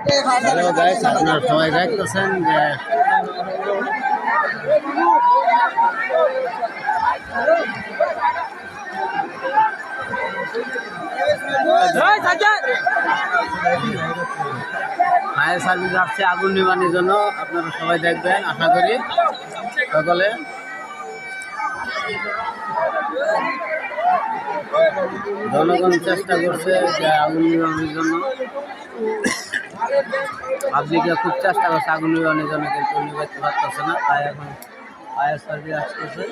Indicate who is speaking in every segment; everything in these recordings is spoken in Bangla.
Speaker 1: হ্যালো গাইস, আপনারা সবাই দেখতেছেন যে ফায়ার সার্ভিস আসছে আগুন নিবানোর জন্য। আপনারা সবাই দেখবেন, আশা করি সকলে। জনগণ চেষ্টা করছে যে আগুন নিবানোর জন্য, পাবলিকরা খুব চেষ্টা করছে আগুন নিবানোর জন্য, কিন্তু নিবাতে পারতেছে না। তাই এখন ফায়ার সার্ভিস আসতেছে।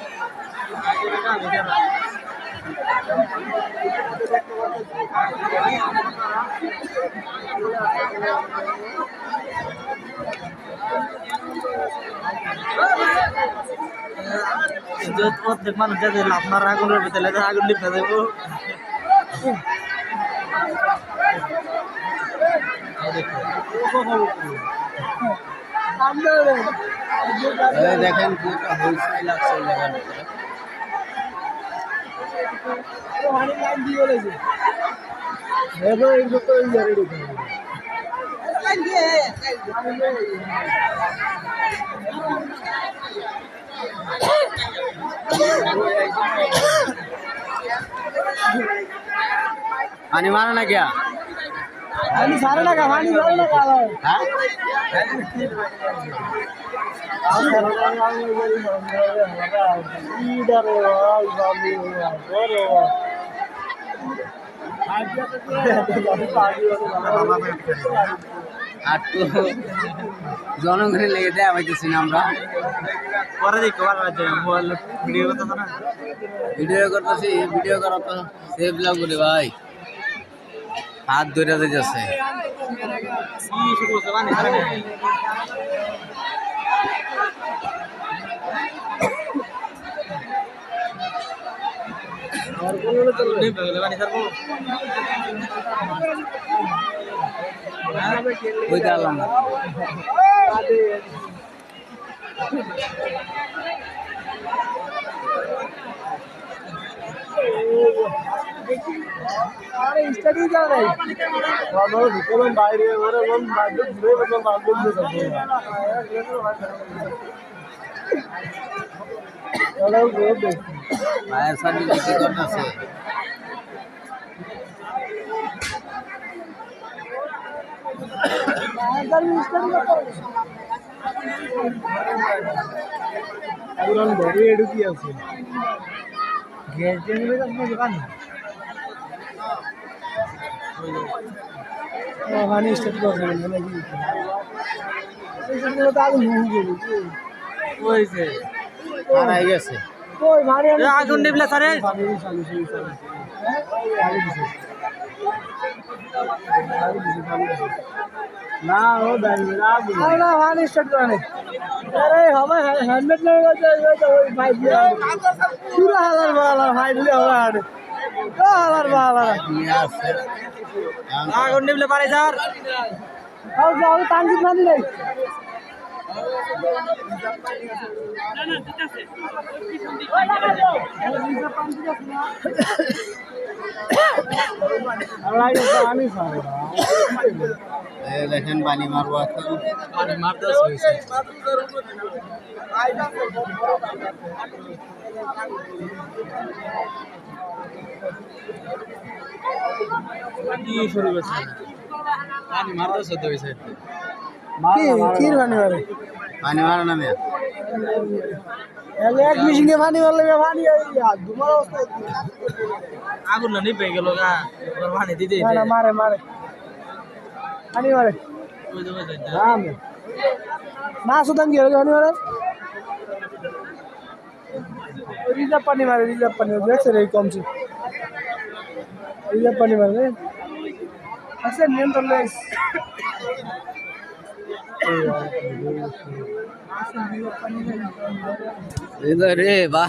Speaker 2: প্রত্যেক মানুষ যাতে আপনার আগুনের ভিতরে আগুন লিখতে দেবো।
Speaker 1: দেখেন কি একটা হইচই লাগছে জায়গার ভিতরে। पानी मारा ना क्या?
Speaker 2: पानी सारे लगा, पानी सारे लगा लो।
Speaker 1: हाँ? আর তো জনগণের লেগে দেওয়া পাইতেছি না আমরা।
Speaker 2: পরে দেখো মোবাইল ভিডিও করতেছ না?
Speaker 1: ভিডিও করতেছি, ভিডিও করা তো সেভ লাগবে ভাই, হাত ধরে যাচ্ছে। বুঝতে পারলাম না।
Speaker 2: বাইরে
Speaker 1: ফায়ার সার্ভিস কি করতেছে?
Speaker 2: ঢুকি আছে গ্যাস দিয়ে আপনার দোকান ওখানে স্টার্ট করছে নাকি? হয়েছে
Speaker 1: হারাই গেছে।
Speaker 2: আগুন নিবলে স্যার
Speaker 1: না ও
Speaker 2: ভালো স্টার্ট করে আরে হবে হেলমেট নিয়ে গেছে ওই ভাই দিয়ে পুরো হাজার বালা ভাই দিলে হবে আর হাজার বালা
Speaker 1: নিয়ে আসছে।
Speaker 2: আগুন নিবলে পারে স্যার আও যাও টাঙ্গি পানি নেই
Speaker 1: দেখেন পানি মারবো এখন।
Speaker 2: পানি মারতে শুরু করছে পানি মারতেছে তো ওই সাইড কি পানি মারে
Speaker 1: পানি মারা না মেয়ে
Speaker 2: এক মিশিংয়ে পানি মারলে পানি আগুন না নিভে গেল গা পানি দিতে মারে মারে পানি মারে না সুদান কি পানি মারে রিজার্ভ পানি মারে রিজার্ভ পানি দেখছে রে কমছে রিজার্ভ পানি মারে আচ্ছা নিয়ন্ত্রণ নেই
Speaker 1: রে ভাই।